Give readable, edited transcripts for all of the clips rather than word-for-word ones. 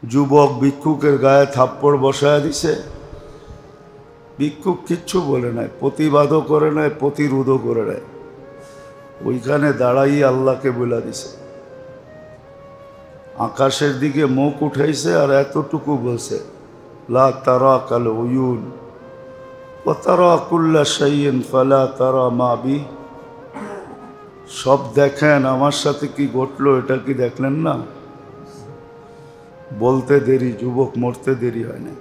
যুবক ভিক্ষুকের গায়ে থাপ্পড় বসায় দিছে। ভিক্ষুক কিচ্ছু বলে নাই, প্রতিবাদও করে নাই, প্রতিরোধও করে নাই, ওইখানে দাঁড়াই আল্লাহকে বলে দিছে। আকাশের দিকে মুখ উঠাইছে আর এতটুকু বলছে, লা তারা কাল উয়ুন ওয়া তারা কুল্লা শাইইন ফালা তারা মা বি। সব দেখেন, আমার সাথে কি ঘটলো এটা কি দেখলেন না? বলতে দেরি, যুবক মরতে দেরি হয় না।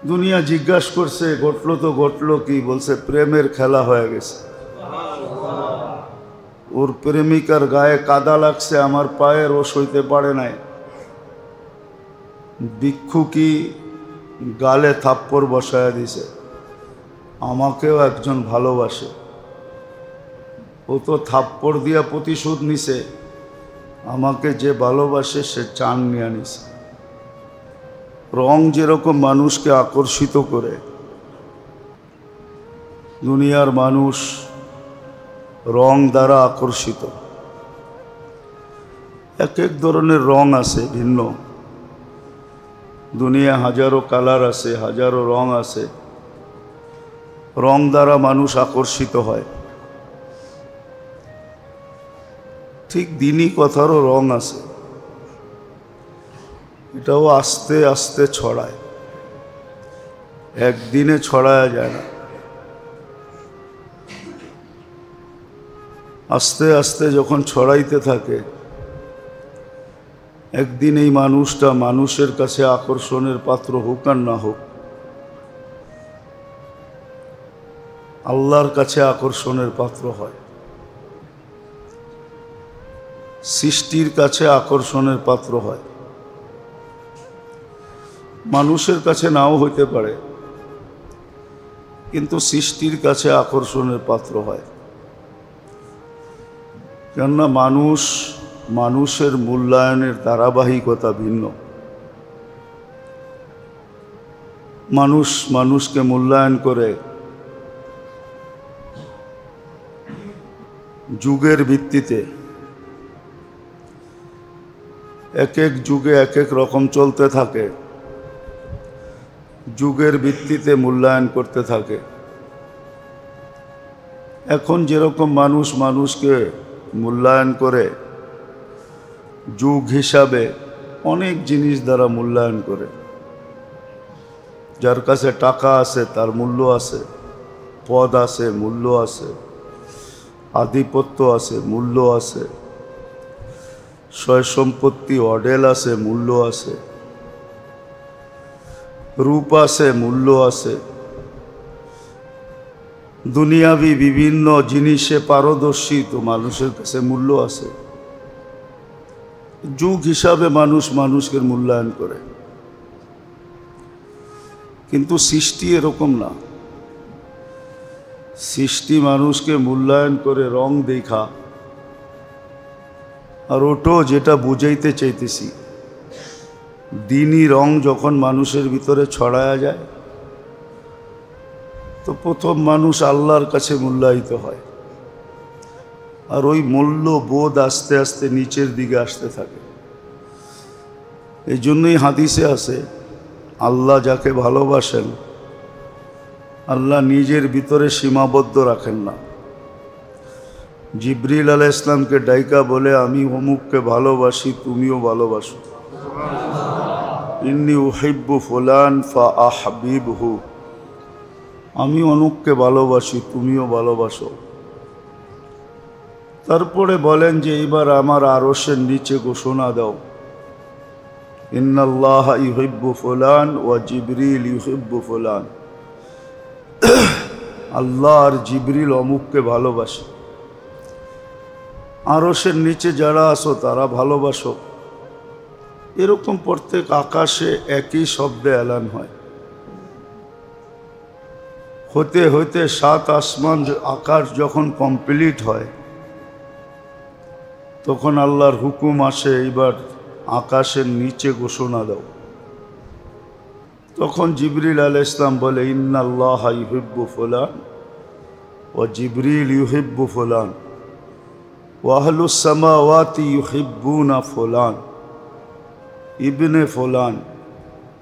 দুনিয়া জিজ্ঞাসা করছে ঘটলো তো ঘটলো কি? বলছে প্রেমের খেলা হয়ে গেছে। ওর প্রেমিকার গায়ে কাদা লাগছে আমার পায়ের, ও সইতে পারে নাই। ভিক্ষুকি গালে থাপ্পড় বসায় দিছে। আমাকেও একজন ভালোবাসে, ও তো থাপ্পড় দিয়া প্রতিশোধ নিছে। আমাকে যে ভালোবাসে সে চান নিয়ে নিছে। রং যেরকম মানুষকে আকর্ষিত করে, দুনিয়ার মানুষ রং দ্বারা আকর্ষিত। এক এক ধরনের রং আছে ভিন্ন, দুনিয়া হাজারো কালার আছে, হাজারো রং আছে। রং দ্বারা মানুষ আকর্ষিত হয়। ঠিক দিনই কথারও রং আছে, এটাও আস্তে আস্তে ছড়ায়, একদিনে ছড়ায়া যায় না। আস্তে আস্তে যখন ছড়াইতে থাকে, একদিন এই মানুষটা মানুষের কাছে আকর্ষণের পাত্র হোক আর না হোক, আল্লাহর কাছে আকর্ষণের পাত্র হয়, সৃষ্টির কাছে আকর্ষণের পাত্র হয়। মানুষের কাছে নাও হইতে পারে, কিন্তু সৃষ্টির কাছে আকর্ষণের পাত্র হয়। কেননা মানুষের মূল্যায়নের ধারাবাহিকতা ভিন্ন। মানুষকে মূল্যায়ন করে যুগের ভিত্তিতে। এক এক যুগে এক এক রকম চলতে থাকে, যুগের ভিত্তিতে মূল্যায়ন করতে থাকে। এখন যেরকম মানুষকে মূল্যায়ন করে যুগ হিসাবে, অনেক জিনিস দ্বারা মূল্যায়ন করে। যার কাছে টাকা আছে তার মূল্য আছে, পদ আছে মূল্য আছে, আধিপত্য আছে মূল্য আছে, সয় সম্পত্তি অডেল আছে মূল্য আছে, রূপ আছে মূল্য আছে, দুনিয়াবি বিভিন্ন জিনিসে পারদর্শী, তো মানুষের কাছে মূল্য আছে। যুগ হিসাবে মানুষকে মূল্যায়ন করে। কিন্তু সৃষ্টি এরকম না। সৃষ্টি মানুষকে মূল্যায়ন করে রং দেখা। আর ওটো যেটা বুঝাইতে চাইতেছি, দিনই রং যখন মানুষের ভিতরে ছড়ায়া যায়, তো প্রথম মানুষ আল্লাহর কাছে মূল্যায়িত হয়। আর ওই মূল্যবোধ আস্তে আস্তে নিচের দিকে আসতে থাকে। এই জন্যই হাদিসে আছে, আল্লাহ যাকে ভালোবাসেন, আল্লাহ নিজের ভিতরে সীমাবদ্ধ রাখেন না। জিবরিল আলাইহিস সালামকে ডাইকা বলে, আমি অমুককে ভালোবাসি, তুমিও ভালোবাসো। ইন্নী উহিব্বু ফুলান ফাআহবিবহু, আমি অমুককে ভালোবাসি, তুমিও ভালোবাসো। তারপরে বলেন যে এবার আমার আরশের নিচে ঘোষণা দাও, ইন্নাল্লাহা ইউহিব্বু ফুলান ওয়া জিবরিল ইউহিব্বু ফুলান। আল্লাহ আর জিবরিল অমুককে ভালোবাসে। আরশের নিচে যারা আসো তারা ভালোবাসো। এরকম প্রত্যেক আকাশে একই শব্দে এলান হয়। হতে হতে 7 আসমান আকাশ যখন কমপ্লিট হয়, তখন আল্লাহর হুকুম আসে, এইবার আকাশের নিচে ঘোষণা দাও। তখন জিবরিল আলাইহিস সালাম বলে, ইন্নাল্লাহা ইউহিব্বু ফুলান ওয়া জিবরিল ইউহিব্বু ফুলান ওয়া আহলুস সামাওয়াতি ইউহিব্বুনা ফুলান। ইবনে ফুলান,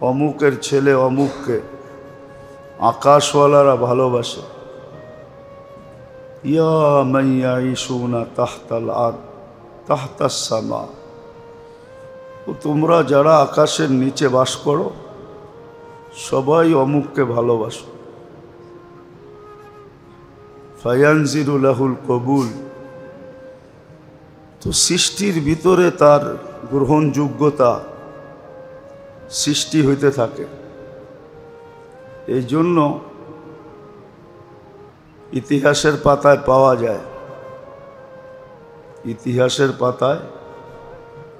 অমুকের ছেলে অমুককে আকাশওয়ালারা ভালোবাসে। ইয়া মান ইয়াইশুনা তাহতাল আরদ তাহতাস সামা, তোমরা যারা আকাশের নিচে বাস করো সবাই অমুককে ভালোবাসো। ফায়ানজিরু লাহুল কবুল, তো সৃষ্টির ভিতরে তার গ্রহণযোগ্যতা সৃষ্টি হইতে থাকে। এই জন্য ইতিহাসের পাতায় পাওয়া যায়, ইতিহাসের পাতায়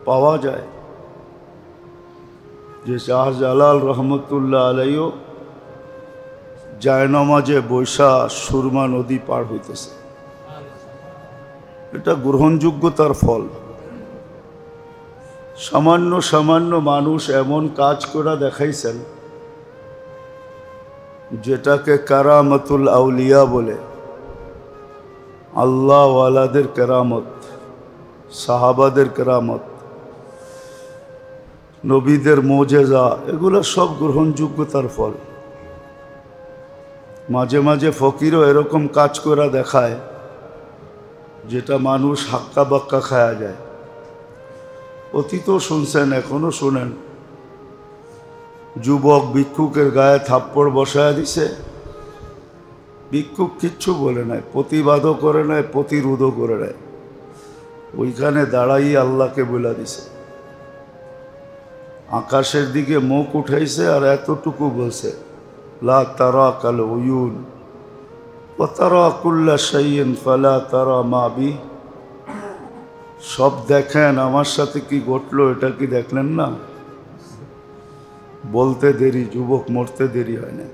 পাওয়া যায় যে শাহজালাল রহমতুল্লাহ আলাইও জায়নামাজে বৈশা সুরমা নদী পার হইতেছে। এটা গ্রহণযোগ্যতার ফল। সামান্য সামান্য মানুষ এমন কাজ করে দেখাইছেন যেটাকে কারামতুল আউলিয়া বলে, আল্লাহ ওয়ালাদের কেরামত, সাহাবাদের কেরামত, নবীদের মোজেজা, এগুলো সব গ্রহণযোগ্যতার ফল। মাঝে মাঝে ফকিরও এরকম কাজ করে দেখায় যেটা মানুষ হাক্কা বাক্কা খায়া যায়। অতীতও শুনছেন, এখনো শুনেন, যুবক ভিক্ষুকের গায়ে থাপ্পড় বসায় দিছে, ভিক্ষুক কিচ্ছু বলে নাই, প্রতিবাদও করে নাই, প্রতিরোধও করে নাই, ওইখানে দাঁড়াই আল্লাহকে বলে দিছে। আকাশের দিকে মুখ উঠাইছে আর এতটুকু বলছে, লা তারা কাল উয়ুন ওয়া তারা কুল্লা শাইইন ফালা তারা মা বি, সব দেখেন, আমার সাথে কি ঘটলো এটা কি দেখলেন না? বলতে দেরি, যুবক মরতে দেরি হয় না।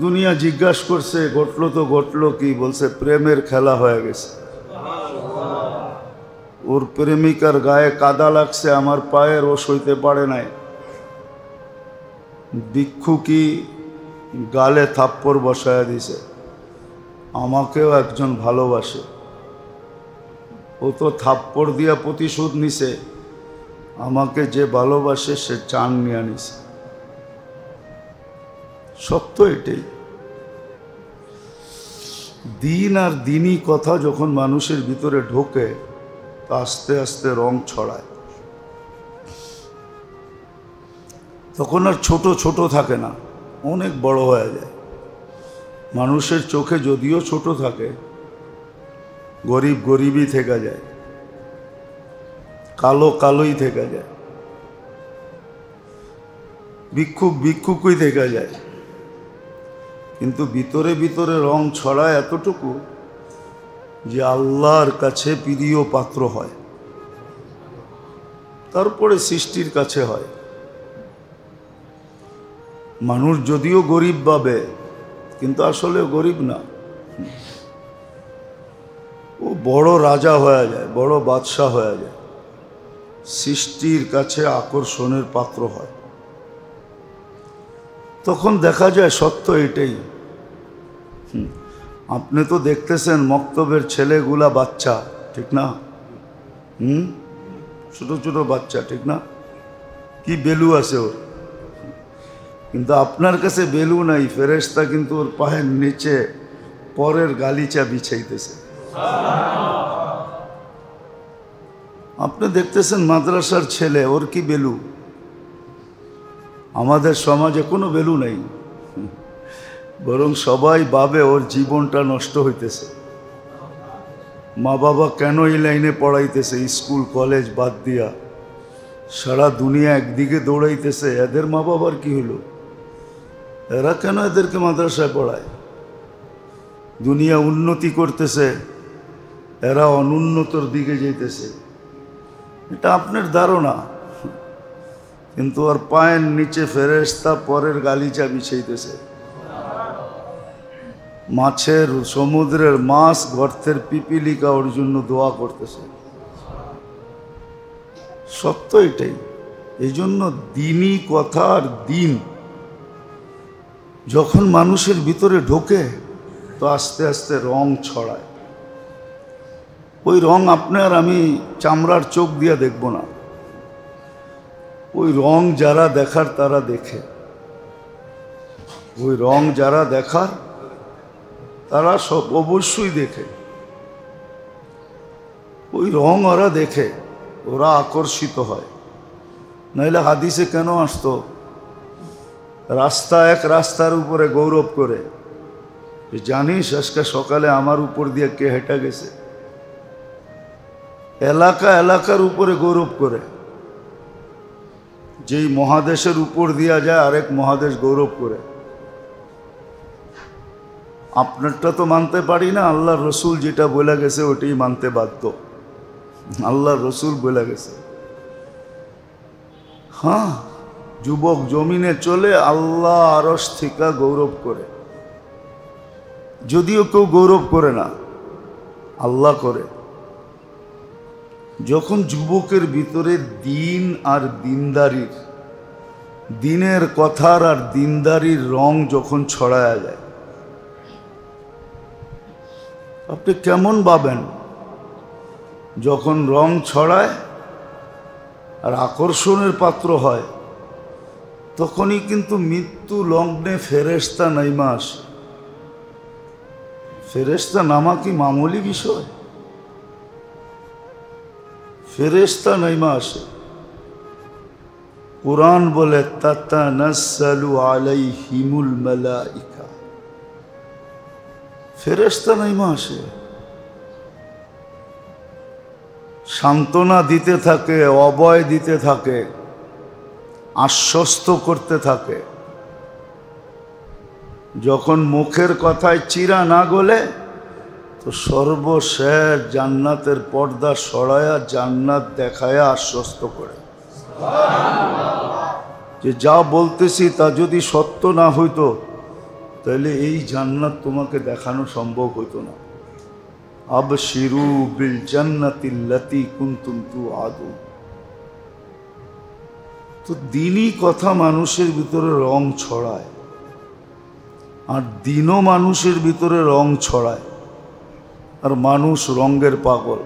দুনিয়া জিজ্ঞাসা করছে ঘটলো তো ঘটলো কি? বলছে প্রেমের খেলা হয়ে গেছে। ওর প্রেমিকার গায়ে কাদা লাগছে, আমার পায়ের, ও সইতে পারে নাই। ভিক্ষুকই গালে থাপ্পড় বসায় দিছে, আমাকেও একজন ভালোবাসে, ও তো থাপ্পড় দিয়া প্রতিশোধ নিছে, আমাকে যে ভালোবাসে সে চান নিয়ে নিছে। সত্য এটাই। দিন আর দিনই কথা যখন মানুষের ভিতরে ঢোকে তা আস্তে আস্তে রং ছড়ায়। তখন আর ছোট ছোট থাকে না, অনেক বড় হয়ে যায়। মানুষের চোখে যদিও ছোট থাকে, গরিব গরিবই থেকে যায়, কালো কালোই থেকে যায়, ভিক্ষুক ভিক্ষুকই থেকে যায়, কিন্তু ভিতরে ভিতরে রং ছড়ায় এতটুকু যে আল্লাহর কাছে প্রিয় পাত্র হয়, তারপরে সৃষ্টির কাছে হয়। মানুষ যদিও গরিব ভাবে, কিন্তু আসলে গরিব না, ও বড় রাজা হয়ে যায়, বড় বাদশাহ হয়ে যায়, সৃষ্টির কাছে আকর্ষণের পাত্র হয়। তখন দেখা যায় সত্য এটাই। আপনি তো দেখতেছেন মক্তবের ছেলেগুলা বাচ্চা, ঠিক না? ছোট ছোট বাচ্চা, ঠিক না? কি বেলু আছে ওর, কিন্তু আপনার কাছে বেলু নাই, ফেরেশতা কিন্তু ওর পায়ের নিচে পরের গালিচা বিছাইতেছে। আপনি দেখতেছেন মাদ্রাসার ছেলে, ওর কি বেলু? আমাদের সমাজে কোনো বেলু নাই, বরং সবাই ভাবে ওর জীবনটা নষ্ট হইতেছে। মা বাবা কেন এই লাইনে পড়াইতেছে, স্কুল কলেজ বাদ দিয়া সারা দুনিয়া একদিকে দৌড়াইতেছে, এদের মা বাবার কি হলো? এরা কেন এদেরকে মাদ্রাসায় পড়ায়? দুনিয়া উন্নতি করতেছে, এরা অনুন্নতর দিকে যেতেছে, এটা আপনার ধারণা, কিন্তু ওর পায়ের নিচে ফেরেশতা পরের গালিচা বিছাইতেছে। মাছের, সমুদ্রের মাছ, গর্তের পিপিলিকা ওর জন্য দোয়া করতেছে। সত্য এটাই। এই জন্য দিনই কথা আর দিন যখন মানুষের ভিতরে ঢোকে তো আস্তে আস্তে রং ছড়ায়। ওই রং আপনি আর আমি চামড়ার চোখ দিয়ে দেখব না। ওই রং যারা দেখার তারা দেখে, ওই রং যারা দেখার তারা সব অবশ্যই দেখে। ওই রং ওরা দেখে, ওরা আকর্ষিত হয়। নাইলে হাদিসে কেন আসতো রাস্তা এক রাস্তার উপরে গৌরব করে, জানিস আজকে সকালে আমার উপর দিয়ে কে হেঁটে গেছে। এলাকা এলাকার উপরে গৌরব করে, যেই মহাদেশের উপর দিয়া যায় আরেক মহাদেশ গৌরব করে। আপনারটা তো মানতে পারি না, আল্লাহর রসুল যেটা বলে গেছে ওটাই মানতে বাধ্য। আল্লাহর রসুল বলে গেছে। হ্যাঁ, যুবক জমিনে চলে আল্লাহ আরশ থেকে গৌরব করে। যদিও কেউ গৌরব করে না, আল্লাহ করে। যখন যুবকের ভিতরে দিন আর দিনদারির, দিনের কথার আর দিনদারির রং যখন ছড়ায়া যায়, আপনি কেমন ভাবেন যখন রং ছড়ায় আর আকর্ষণের পাত্র হয়, তখনই কিন্তু মৃত্যু লগ্নে ফেরেশতা নাইমা আসে। ফেরেশতা নামা কি মামুলি বিষয়? ফেরেশতা নাইমা আসে। কুরআন বলে তাতানাজ্জালু আলাইহিমুল মালাইকা, ফেরেশতা নাইমা আসে, সান্ত্বনা দিতে থাকে, অভয় দিতে থাকে, আশ্বস্ত করতে থাকে। যখন মুখের কথায় চিরা না গলে, তো সর্বশেষ জান্নাতের পর্দা সরায়া জান্নাত দেখায়া আশ্বস্ত করে যে যা বলতেছি তা যদি সত্য না হইতো তাহলে এই জান্নাত তোমাকে দেখানো সম্ভব হইতো না। আবশিরু বিল জান্নাতিল্লাতী কুনতুম তুআদুন। তো দিনই কথা মানুষের ভিতরে রং ছড়ায়, আর দিনও মানুষের ভিতরে রং ছড়ায়, আর মানুষ রঙের পাগল।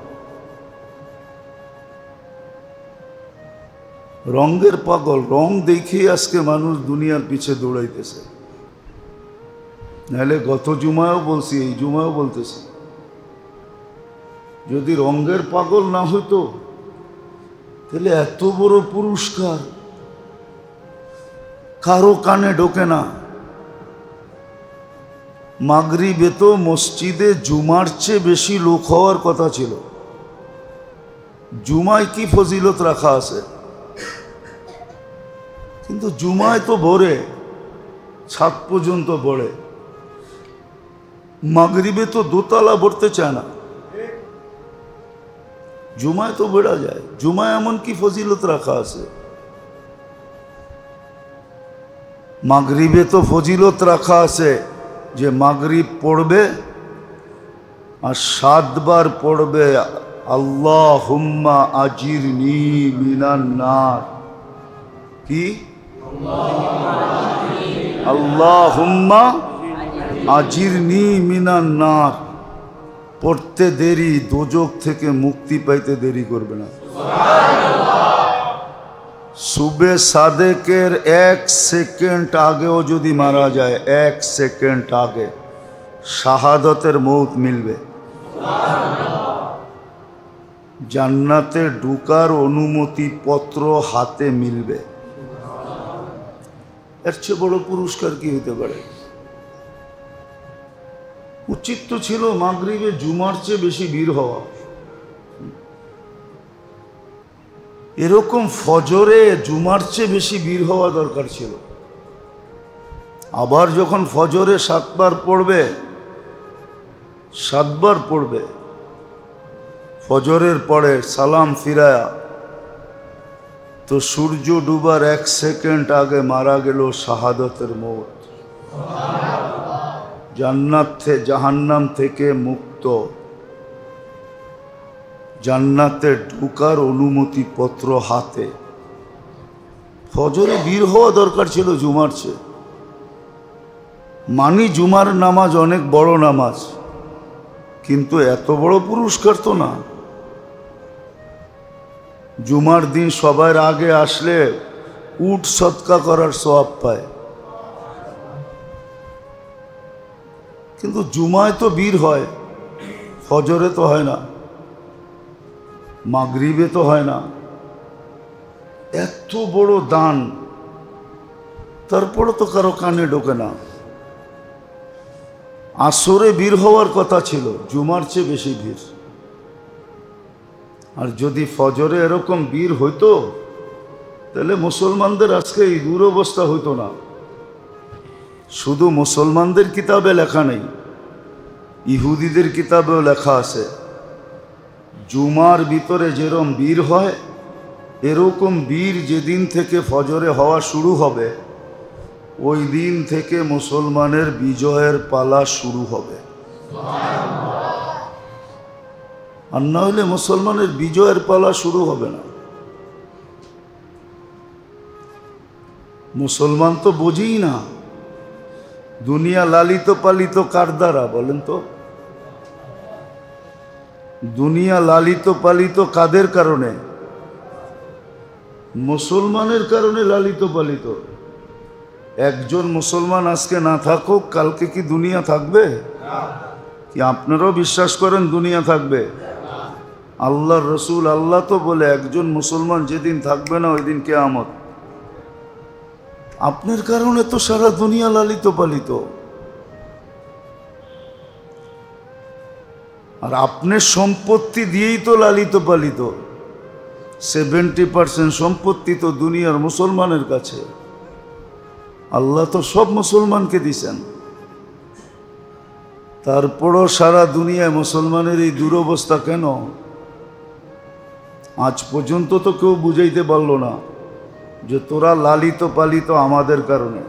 রঙের পাগল, রং দেখিয়ে আজকে মানুষ দুনিয়ার পিছে দৌড়াইতেছে। নাহলে গত জুমায়ও বলছি, এই জুমায়ও বলতেছি, যদি রঙের পাগল না হইতো তাহলে এত বড় পুরস্কার কারো কানে ঢোকে না। মাগরিবে তো মসজিদে জুমার চেয়ে বেশি লোক হওয়ার কথা ছিল। জুমায় কি ফজিলত রাখা আছে, কিন্তু জুমায় তো ভরে, ছাদ পর্যন্ত ভরে। মাগরিবে তো দোতলা ভরতে চায় না, জুমায় তো বেড়া যায়। জুমায় এমন কি ফজিলত রাখা আছে? মাগরিবে তো ফজিলত রাখা আছে যে মাগরিব পড়বে আর 7 বার পড়বে আল্লাহুম্মা আজিরনি মিনান নার। কি? আল্লাহুম্মা আজিরনি মিনান নার। পড়তে দেরি দোজখ থেকে মুক্তি পাইতে দেরি করবে না। সুবে সাদেকের 1 সেকেন্ড আগেও যদি মারা যায়, 1 সেকেন্ড আগে শাহাদতের মৌত মিলবে। জান্নাতে ঢুকার অনুমতি পত্র হাতে মিলবে। এর চেয়ে বড় পুরস্কার কি হতে পারে? উচিত তো ছিল মাগরিবে জুমার চেয়ে বেশি ভিড় হওয়া। এরকম ফজরে জুমার চেয়ে বেশি ভিড় হওয়া দরকার ছিল। আবার যখন ফজরে 7 বার পড়বে, 7 বার পড়বে, ফজরের পরে সালাম ফিরায়া, তো সূর্য ডুবার 1 সেকেন্ড আগে মারা গেল শাহাদতের মৌত। জাহান্নাম থেকে মুক্ত, জান্নাতে ঢুকার অনুমতি পত্র হাতে। ফজরে ভিড় হওয়া দরকার ছিল জুমার চেয়ে। মানি জুমার নামাজ অনেক বড় নামাজ, কিন্তু এত বড় পুরস্কার তো না। জুমার দিন সবার আগে আসলে উট সদকা করার সওয়াব পায়, কিন্তু জুমায় তো ভিড় হয়, ফজরে তো হয় না, মাগরিবে তো হয় না। এত বড় দান, তারপরে তো কারো কানে ঢোকে না। আসরে ভিড় হওয়ার কথা ছিল, জুমার চেয়ে বেশি ভিড়। আর যদি ফজরে এরকম ভিড় হইতো তাহলে মুসলমানদের আজকে এই দুরবস্থা হইতো না। শুধু মুসলমানদের কিতাবে লেখা নেই, ইহুদিদের কিতাবেও লেখা আছে, জুমার ভিতরে যেরকম ভিড় হয় এরকম ভিড় যেদিন থেকে ফজরে হওয়া শুরু হবে ওই দিন থেকে মুসলমানের বিজয়ের পালা শুরু হবে। আর না হলে মুসলমানের বিজয়ের পালা শুরু হবে না। মুসলমান তো বোঝেই না দুনিয়া লালিত পালিত কার দ্বারা, বলেন তো? দুনিয়া লালিত পালিত কাদের কারণে? মুসলমানের কারণে লালিত পালিত। একজন মুসলমান আজকে না থাকুক, কালকে কি দুনিয়া থাকবে? কি আপনারাও বিশ্বাস করেন দুনিয়া থাকবে? আল্লাহর রসুল, আল্লাহ তো বলে একজন মুসলমান যেদিন থাকবে না ওই দিন কিয়ামত। আপনার কারণে তো সারা দুনিয়া লালিত পালিত। আর আপনার সম্পত্তি দিয়েই তো লালিত পালিত। 70% সম্পত্তি তো দুনিয়ার মুসলমানের কাছে। আল্লাহ তো সব মুসলমানকে দিছেন, তারপরও সারা দুনিয়ায় মুসলমানের এই দুরবস্থা কেন? আজ পর্যন্ত তো কেউ বুঝাইতে পারল না যে তোরা লালিত পালিত আমাদের কারণে।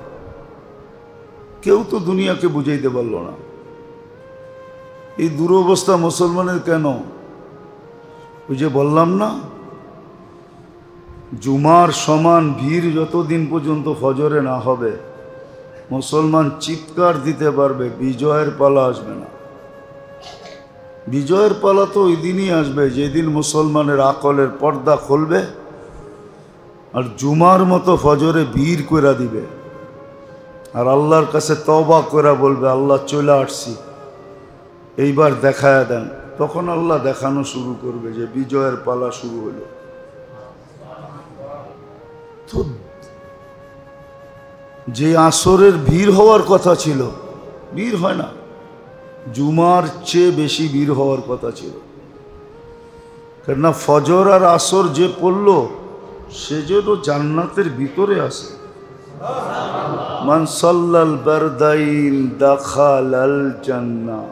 কেউ তো দুনিয়াকে বুঝাইতে পারল না এই দুরবস্থা মুসলমানের কেন। ওই যে বললাম না, জুমার সমান ভিড় যতদিন পর্যন্ত ফজরে না হবে মুসলমান চিৎকার দিতে পারবে, বিজয়ের পালা আসবে না। বিজয়ের পালা তো ওই দিনই আসবে যেদিন মুসলমানের আকলের পর্দা খুলবে আর জুমার মতো ফজরে ভিড় কইরা দিবে আর আল্লাহর কাছে তওবা কইরা বলবে, আল্লাহ চলে আসছি, এইবার দেখায়া দেন। তখন আল্লাহ দেখানো শুরু করবে যে বিজয়ের পালা শুরু হলো। তো যে আসরের ভিড় হওয়ার কথা ছিল ভিড় হয় না, জুমার চেয়ে বেশি ভিড় হওয়ার কথা ছিল। কেননা ফজর আর আসর যে পড়ল সে যেন জান্নাতের ভিতরে আছে। মান সাল্লাল বারদাইন দাখালাল জান্নাহ,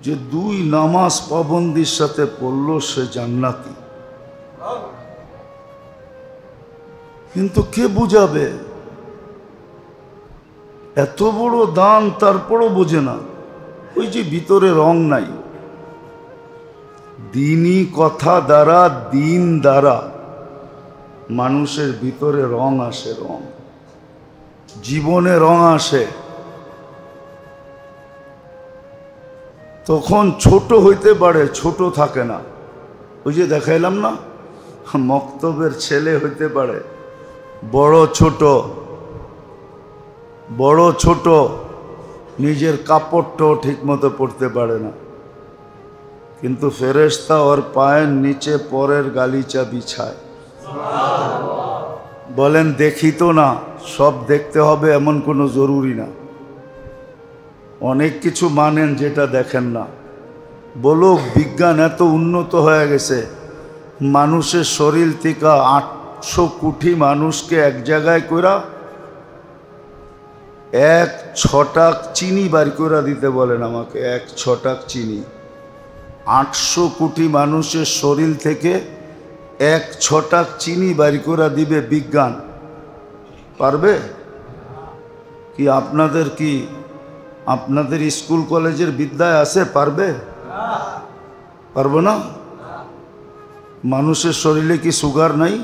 যে দুই নামাজ পাবন্দির সাথে পড়ল সে জান্নাতি। কিন্তু কে বুঝাবে? এত বড় দান তারপরও বোঝে না। ওই যে ভিতরে রং নাই। দিনই কথা দ্বারা, দিন দ্বারা মানুষের ভিতরে রং আসে, রং জীবনে রং আসে। তখন ছোট হইতে পারে, ছোট থাকে না। ওই যে দেখাইলাম না, মক্তবের ছেলে হইতে পারে বড় ছোট, বড় ছোট, নিজের কাপড়টাও ঠিক মতো পরতে পারে না, কিন্তু ফেরেশতা ওর পায়ের নিচে পরের গালিচা বিছায়। বলেন দেখি তো না, সব দেখতে হবে এমন কোনো জরুরি না। অনেক কিছু মানেন যেটা দেখেন না। বলুক বিজ্ঞান এত উন্নত হয়ে গেছে, মানুষের শরীর থেকে 800 কোটি মানুষকে এক জায়গায় কইরা 1 ছটাক চিনি বার করে দিতে বলেন আমাকে, 1 ছটাক চিনি। 800 কোটি মানুষের শরীর থেকে 1 ছটাক চিনি বার করে দিবে বিজ্ঞান। পারবে কি? আপনাদের স্কুল কলেজের বিদ্যায় আছে? পারবে? পারবো না। মানুষের শরীরে কি সুগার নাই?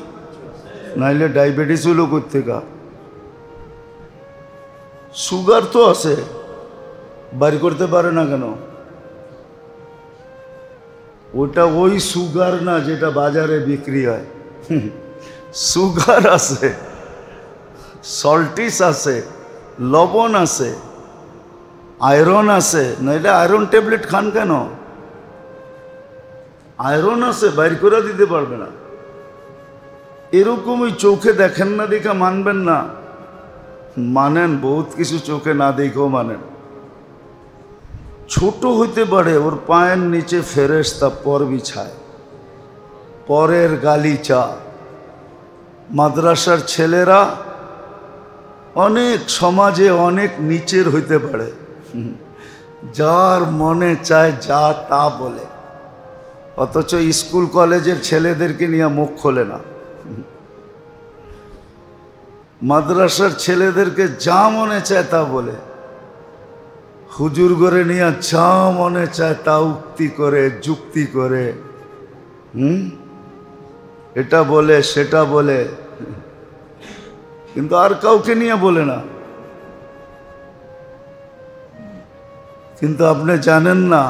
নাইলে ডায়াবেটিস হইল কোত্থেকা? সুগার তো আছে, বাড়ি করতে পারে না কেন? ওটা ওই সুগার না যেটা বাজারে বিক্রি হয়। সুগার আছে, সল্টিস আছে, লবণ আছে, আয়রন আছে। নইলে আয়রন ট্যাবলেট খান কেন? আয়রন আছে, বাইর করে দিতে পারবে না। এরকমই চোখে দেখেন না দেখা মানবেন না, মানেন বহুত কিছু চোখে না দেখেও মানেন। ছোট হইতে পারে, ওর পায়ের নিচে ফেরেশতা পর বিছায়, পরের গালিচা। মাদ্রাসার ছেলেরা অনেক সমাজে অনেক নিচের হইতে পারে, যার মনে চায় যা তা বলে, অথচ স্কুল কলেজের ছেলেদেরকে নিয়ে মুখ খোলে না। মাদ্রাসার ছেলেদেরকে যা মনে চায় তা বলে, হুজুর করে নিয়ে যা মনে চায় তা উক্তি করে, যুক্তি করে, এটা বলে সেটা বলে, কিন্তু আর কাউকে নিয়ে বলে না। কিন্তু আপনি জানেন না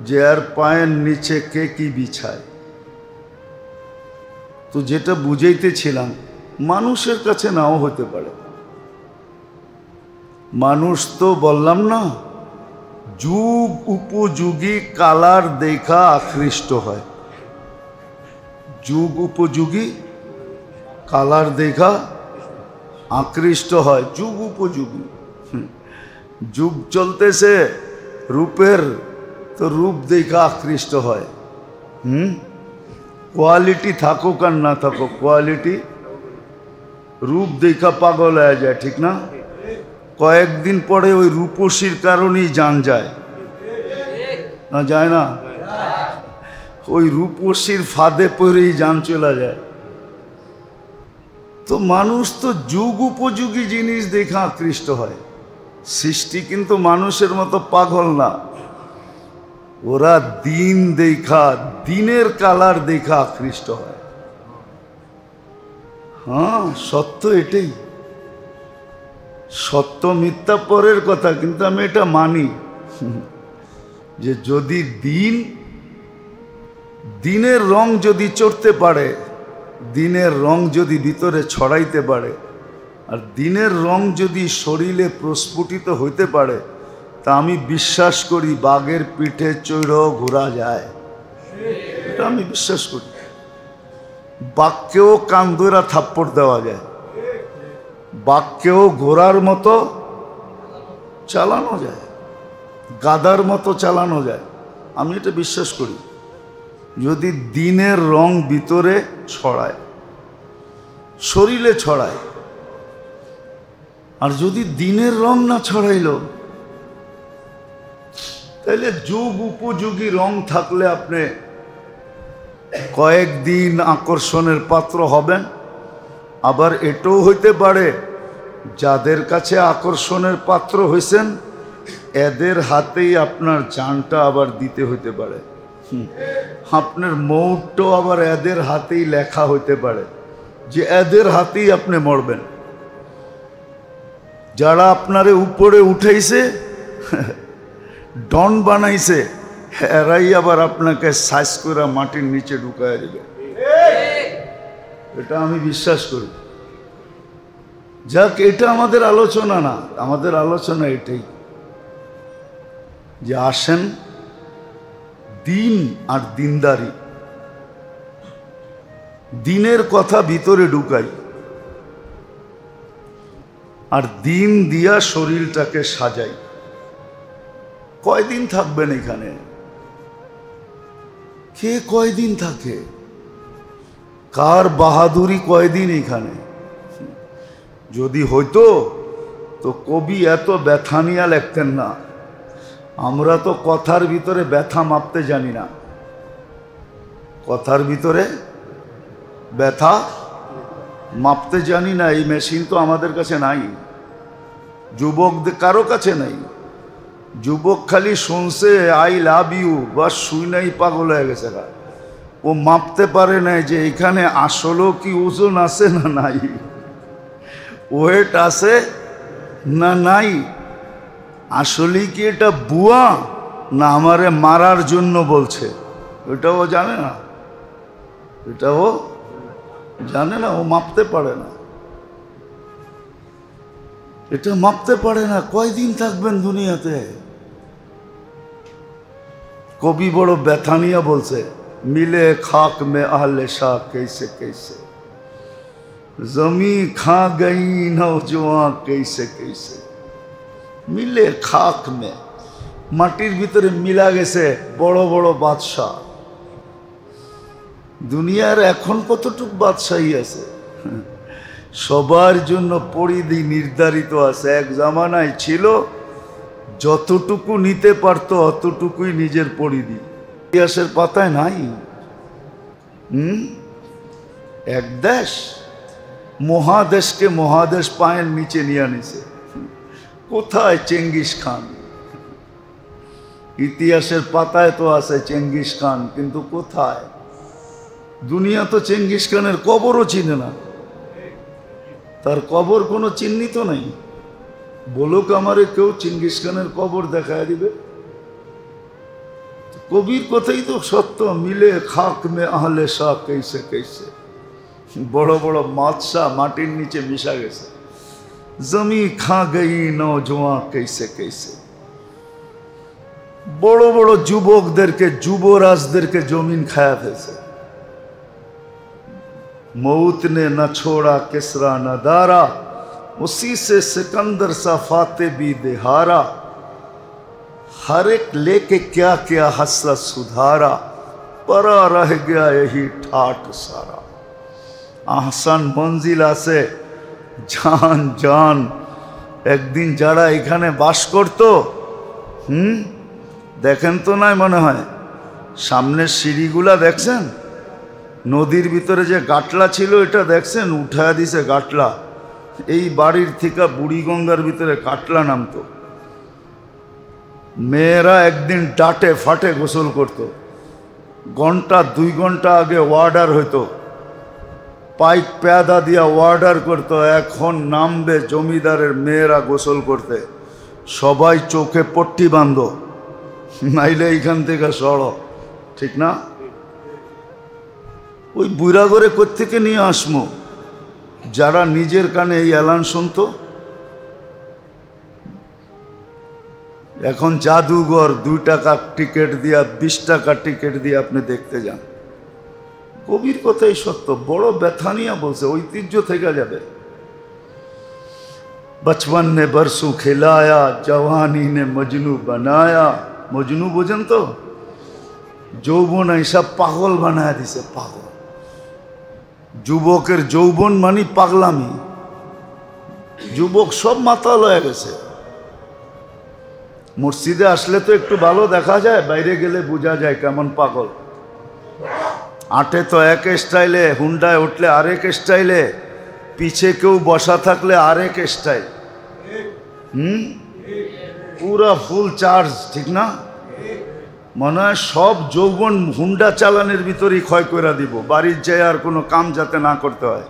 যে আর পায়ের নিচে কে কি বিছায়। তো যেটা বুঝাইতেছিলাম, মানুষের কাছে নাও হতে পারে। মানুষ তো বললাম না, যুগ উপযোগী কালার দেখা আকৃষ্ট হয়। যুগ উপযোগী কালার দেখা আকৃষ্ট হয়, যুগ উপযোগী। যুগ চলতেছে রূপের, তো রূপ দেখা আকৃষ্ট হয়। কোয়ালিটি থাকুক আর না থাকুক, কোয়ালিটি রূপ দেখা পাগল হয়ে যায়, ঠিক না? কয়েকদিন পরে ওই রূপসীর কারণেই জান যায় না, যায় না? ওই রূপসীর ফাঁদে পড়েই জান চলে যায়। তো মানুষ তো যুগ উপযোগী জিনিস দেখা আকৃষ্ট হয়। সৃষ্টি কিন্তু মানুষের মতো পাগল না, ওরা দিন দেখা, দিনের কালার দেখা আকৃষ্ট হয়। হ্যাঁ, সত্য এটাই। সত্য মিথ্যা পরের কথা, কিন্তু আমি এটা মানি যে যদি দিনের রং যদি চড়তে পারে, দিনের রং যদি ভিতরে ছড়াইতে পারে, আর দিনের রং যদি শরীরে প্রস্ফুটিত হইতে পারে, তা আমি বিশ্বাস করি বাঘের পিঠে চড়েও ঘোরা যায়। এটা আমি বিশ্বাস করি। বাঘকেও কান ধরে থাপ্পড় দেওয়া যায়, বাঘকেও ঘোড়ার মতো চালানো যায়, গাধার মতো চালানো যায়। আমি এটা বিশ্বাস করি, যদি দিনের রং ভিতরে ছড়ায়, শরীরে ছড়ায়। আর যদি দিনের রং না ছড়াইল, তাহলে যুগ উপযোগী রং থাকলে আপনি কয়েকদিন আকর্ষণের পাত্র হবেন। আবার এটাও হইতে পারে যাদের কাছে আকর্ষণের পাত্র হয়েছেন, এদের হাতেই আপনার জানটা আবার দিতে হইতে পারে। আপনার মৌটটাও আবার এদের হাতেই লেখা হইতে পারে যে এদের হাতেই আপনি মরবেন। যারা আপনারে উপরে উঠাইছে, ডন বানাইছে, এরাই আবার আপনাকে সাইজ করে মাটির নিচে ঢুকায় দেবে। এটা আমি বিশ্বাস করি। যাক, এটা আমাদের আলোচনা না, আমাদের আলোচনা এটাই যে আসেন দিন আর দিনদারি, দিনের কথা ভিতরে ঢুকাই, আর দিন দিয়া শরীরটাকে সাজাই। কয়দিন থাকবেন এখানে? কে কয়দিন থাকে? কার বাহাদুরি কয়দিন এখানে? যদি হইতো তো কবি এত ব্যথা নিয়ে লিখতেন না। আমরা তো কথার ভিতরে ব্যথা মাপতে জানি না, কথার ভিতরে ব্যথা মাপতে জানি না। এই মেশিন তো আমাদের কাছে নাই, যুবকদের কারো কাছে নাই। যুবক খালি শুনছে আই লাভ ইউ, বাস শুই নাই পাগল হয়ে গেছে। ও মাপতে পারে না যে এখানে আসলেও কি ওজন আছে না নাই, ওয়েট আছে না নাই, আসলেই কি এটা বুয়া না আমারে মারার জন্য বলছে। ওইটাও জানে না, এটাও জানে না, ও মাপতে পারে না, এটা মাপতে পারে না। কয়দিন থাকবেন দুনিয়াতে? কবি বড় ব্যথা নিয়ে বলছে, মিলে খাক মে আহলে শাহ कैसे कैसे, জমি খা গই নওজোয়ান कैसे कैसे। মিলে খাক মে, মাটির ভিতরে মিলা গেছে বড় বড় বাদশাহ। দুনিয়ার এখন কতটুকু বাদশাহী আছে? সবার জন্য পরিধি নির্ধারিত আছে। এক জামানায় ছিল যতটুকু নিতে পারতো অতটুকুই নিজের পরিধি। ইতিহাসের পাতায় নাই। এক দেশ মহাদেশকে মহাদেশ পায়ের নিচে নিয়ে আনিছে। কোথায় চেঙ্গিস খান? ইতিহাসের পাতায় তো আছে চেঙ্গিস খান, কিন্তু কোথায়? দুনিয়া তো চেঙ্গিস খানের কবরও চিনে না, তার কবর কোনো চিহ্নিত নাই। বলুক আমারে কেউ চেঙ্গিস খানের কবর দেখায় দিবে। কবির কথাই তো সত্য, মিলে খাক মে আহলে শাহ कैसे कैसे। বড় বড় বাদশাহ মাটির নিচে মিশা গেছে। জমি খা গই নওজোয়ান कैसे कैसे। বড় বড় যুবকদেরকে, যুবরাজদেরকে জমিন খায়া ফেলছে। मौत ने न छोड़ा किसरा न दारा, उसी से सिकंदर सा फाते भी दिहारा। हर एक लेके क्या क्या हसरत सुधारा, परा रह गया यही ठाठ सारा। आहसान मंजिल आसे जान जान। একদিন যারা এখানে বাস করত, দেখেন তো নাই মনে হয় সামনের সিঁড়িগুলা দেখছেন? নদীর ভিতরে যে গাটলা ছিল এটা দেখছেন? উঠায়া দিছে গাটলা। এই বাড়ির থেকে বুড়িগঙ্গার ভিতরে কাটলা নামতো। মেয়েরা একদিন ডাটে ফাটে গোসল করত। ঘন্টা 2 ঘন্টা আগে অর্ডার হইতো, পাইপ পেয়াদা দিয়া অর্ডার করতো, এখন নামবে জমিদারের মেয়েরা গোসল করতে। সবাই চোখে পট্টি বাঁধ, নাইলে এইখান থেকে সড়, ঠিক না? ওই বুড়া করে কোত্থেকে নিয়ে আসমো যারা নিজের কানে এই এলান শুনতো? এখন জাদুঘর 2 টাকা টিকিট দিয়া 20 টাকা টিকিট দিয়ে আপনি দেখতে যান। কবির কথাই সত্য, বড় ব্যথা নিয়ে বলছে, ঐতিহ্য থেকে যাবে। बचपन ने बरसों खिलाया, जवानी ने मजनू बनाया। मजनू বোঝেন তো? যৌবন এইসব পাগল বানায় দিছে, পাগল। যুবকের যৌবন মানে পাগলামি। যুবক সব মাতাল হয়ে গেছে। মসজিদে আসলে তো একটু ভালো দেখা যায়, বাইরে গেলে বোঝা যায় কেমন পাগল। আটে তো এক স্টাইলে, হুন্ডায় উঠলে আরেক স্টাইলে, পিছে কেউ বসা থাকলে আরেক স্টাইল। পুরা ফুল চার্জ, ঠিক না? মনে হয় সব যৌবন হুন্ডা চালানের ভিতরেই ক্ষয় করে দিব, বাড়ির যায় আর কোনো কাম যাতে না করতে হয়।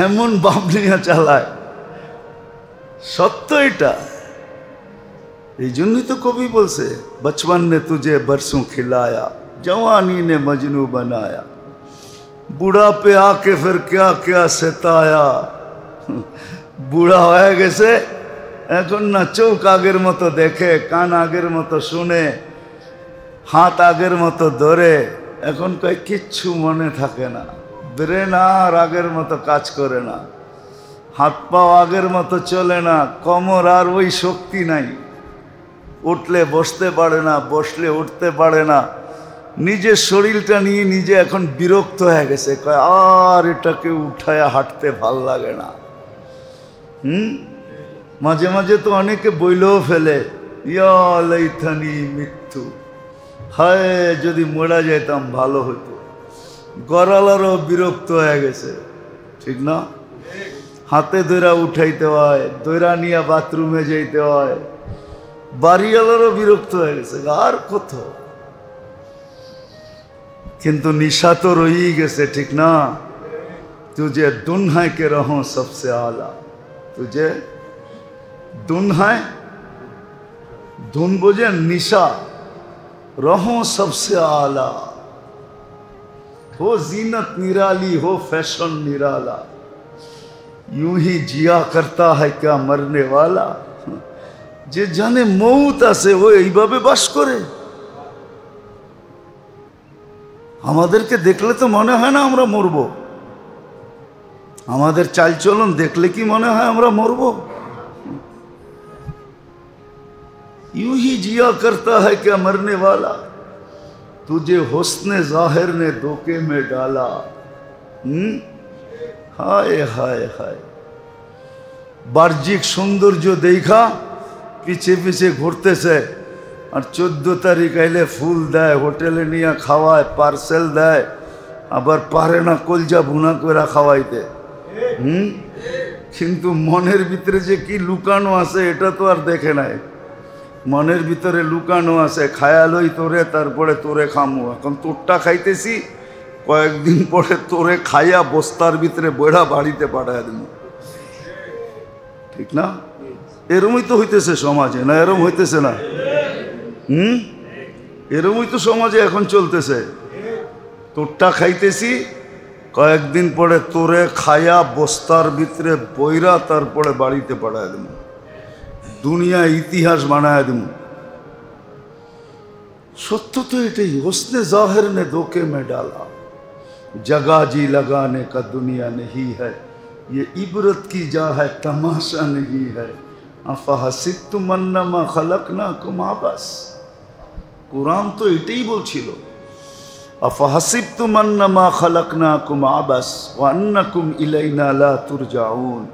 এমন বাপ নিয়ে চালায়, সত্য এটা। এই জন্যই তো কবি বলছে, বচপন ने तुझे बरसों खिलाया, जवानी ने मजनू बनाया, बुढ़ापे आके फिर क्या क्या सताया। বুড়া হয়ে গেছে এখন, না চোখ আগের মতো দেখে, কান আগের মতো শুনে, হাত আগের মতো ধরে। এখন কয় কিচ্ছু মনে থাকে না, ব্রেন আর আগের মতো কাজ করে না, হাত পাও আগের মতো চলে না, কোমর আর ওই শক্তি নাই, উঠলে বসতে পারে না, বসলে উঠতে পারে না। নিজের শরীরটা নিয়ে নিজে এখন বিরক্ত হয়ে গেছে, কয় আর এটাকে উঠায় হাঁটতে ভাল লাগে না। মাঝে মাঝে তো অনেকে বইলেও ফেলে, ইয়া লাইথানি মৃত্যু, হায় যদি মরা যেতাম ভালো হতো। গড়ালারও বিরক্ত হয়ে গেছে, ঠিক না? হাতে দৈরা উঠাইতে হয়, দৈরা নিয়ে বাথরুমে যাইতে হয়। বাড়িওয়ালারও বিরক্ত হয়ে গেছে, আর কত। কিন্তু নিশা তো রয়েই গেছে, ঠিক না? তুঝে দুনহায় কে রহো সবসে আলা, तुझे दुन्हाए धुन बोझें निशा रहो सबसे आला, हो जीनत निराली हो फैशन निराला, यूं ही जिया करता है क्या मरने वाला। जे जाने मौत आसे वो এইভাবে বাস করে। আমাদেরকে দেখলে তো মনে হয় না আমরা মরব, আমাদের চালচলন দেখলে কি মনে হয় আমরা মরব? यूं ही जिया करता है क्या मरने वाला, तुझे हुस्न जाहिर ने धोखे में डाला। हाय हाय हाय, বাহ্যিক সৌন্দর্য দেখা পিছে পিছে ঘুরতেছে, আর 14 তারিখ আইলে ফুল দেয়, হোটেলে নিয়ে খাওয়ায়, পার্সেল দেয়, আবার পারে না কলজা ভুনা করে খাওয়াইতে। কিন্তু মনের ভিতরে যে কি লুকানো আছে এটা তো আর দেখে নাই। মনের ভিতরে লুকানো আছে, খায়ালই তোরে, তারপরে তোরে খামু। এখন তোরটা খাইতেছি, কয়েকদিন পরে তোরে খাইয়া বস্তার ভিতরে বইড়া বাড়িতে পাঠায় দেব। ঠিক না? এরমই তো হইতেছে সমাজে, না এরম হইতেছে না? এরমই তো সমাজে এখন চলতেছে। তোরটা খাইতেছি, কয়েকদিন পরে তোরে খাইয়া বস্তার ভিতরে বইরা তারপরে বাড়িতে পাঠায় দেব, দুনিয়া ইতিহাস বানায় দেব। সত্য তো এটাই, হোসনে জাহির নে ধোকে में डाला, जगह जी लगाने का दुनिया नहीं है, ये इबरत की जा है तमाशा नहीं है, अफहसिबतुम अन्नमा खलकनाकुम आबस। कुरान तो এটাই বলছিল, अफहसिबतुम अन्नमा खलकनाकुम आबस व अन्नकुम इलैना ला तुरजाऊन,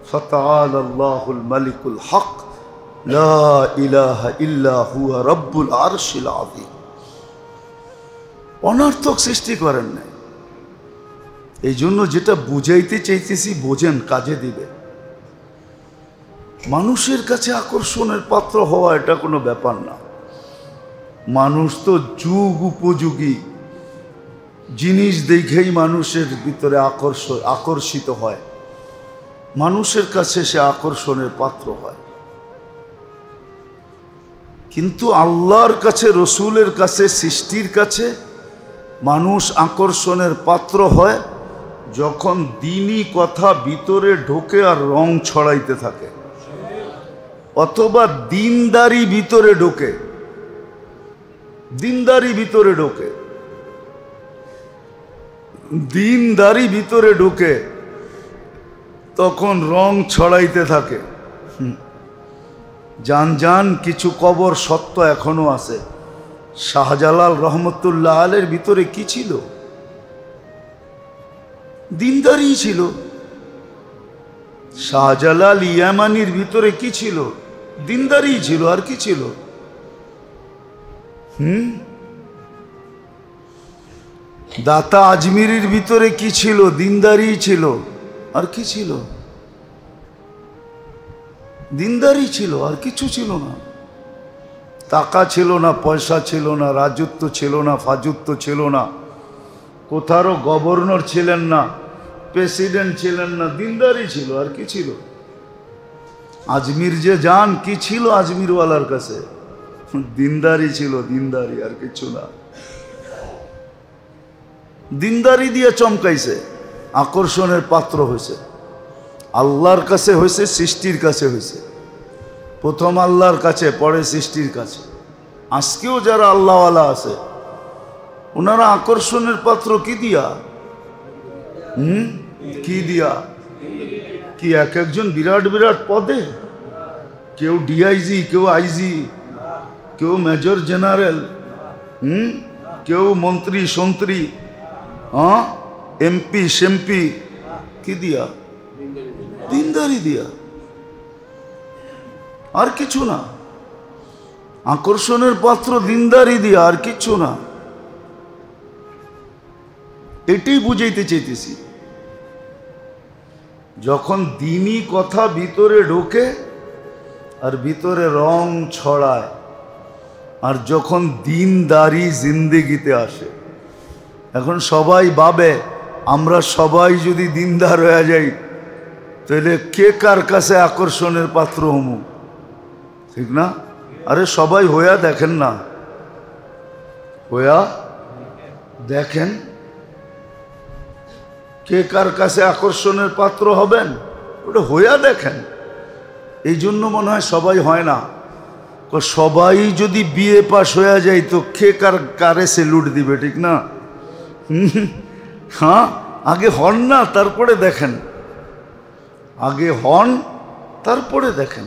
फतआला अल्लाहुल मलिकुल हक ला इलाहा इल्ला हुवा रब्बुल आरशिल आज़ीम। অনর্থক সৃষ্টি করেন না। এই জন্য যেটা বুঝাইতে চাইতেছি বোঝেন, কাজে দিবে। মানুষের কাছে আকর্ষণের পাত্র হওয়া এটা কোনো ব্যাপার না। মানুষ তো যুগ উপযোগী জিনিস দেখেই মানুষের ভিতরে আকর্ষিত হয়, মানুষের কাছে সে আকর্ষণের পাত্র হয়। কিন্তু আল্লাহর কাছে, রসুলের কাছে, সৃষ্টির কাছে মানুষ আকর্ষণের পাত্র হয় যখন দ্বীনি কথা ভিতরে ঢোকে আর রং ছড়াইতে থাকে, অথবা দিনদারি ভিতরে ঢোকে। দিনদারি ভিতরে ঢোকে, দিনদারি ভিতরে ঢোকে, তখন রং ছড়াইতে থাকে। জান জান কিছু কবর সত্য এখনো আছে। শাহজালাল রহমতুল্লাহ আলের ভিতরে কি ছিল? দিনদারি ছিল। শাহজালাল ইয়ামানির ভিতরে কি ছিল? দিনদারি ছিল। আর কি ছিল? দাতা আজমিরির ভিতরে কি ছিল? দিনদারি ছিল। আর কি ছিল? দিনদারি ছিল, আর কিছু ছিল না। টাকা ছিল না, পয়সা ছিল না, রাজত্ব ছিল না, ফাজুত্ব ছিল না, কোথারও গভর্নর ছিলেন না, প্রেসিডেন্ট ছিলেন না, দিনদারি ছিল। আর কি ছিল? আজমির যে যান, কি ছিল আজমিরওয়ালার কাছে? দিনদারি ছিল, দিনদারি, আর কিছু না। দিনদারি দিয়ে চমকাইছে, আকর্ষণের পাত্র হয়েছে। আল্লাহর কাছে হয়েছে, সৃষ্টির কাছে হয়েছে। প্রথম আল্লাহর কাছে, পরে সৃষ্টির কাছে। আজকেও যারা আল্লাহওয়ালা আছে ওনারা আকর্ষণের পাত্র কি দিয়া? কি দিয়া? কি এক একজন বিরাট বিরাট পদে? কেউ ডিআইজি, কেউ আইজি, কেউ মেজর জেনারেল, কেউ মন্ত্রী সন্ত্রী, এমপি সেমপি। কি দিয়া? দিনদারি দিয়া, আর কিছু না। আকর্ষণের পাত্র দিনদারি দিয়া, আর কিছু না। এটাই বুঝাইতে চাইতেছি। যখন দ্বীনি কথা ভিতরে ঢোকে আর ভিতরে রং ছড়ায়, আর যখন দিনদারি জিন্দেগিতে আসে। এখন সবাই ভাবে আমরা সবাই যদি দিনদার হয়ে যাই তাহলে কে কার কাছে আকর্ষণের পাত্র হমু? ঠিক না? আরে সবাই হইয়া দেখেন না, হইয়া দেখেন কে কার কাছে আকর্ষণের পাত্র হবেন, ওটা হইয়া দেখেন। এই জন্য মনে হয় সবাই হয় না। সবাই যদি বিয়ে পাশ হয়ে যায় তো কে কারে সেলুট দিবে, ঠিক না? হ্যাঁ, আগে হন না, তারপরে দেখেন। আগে হন, তারপরে দেখেন।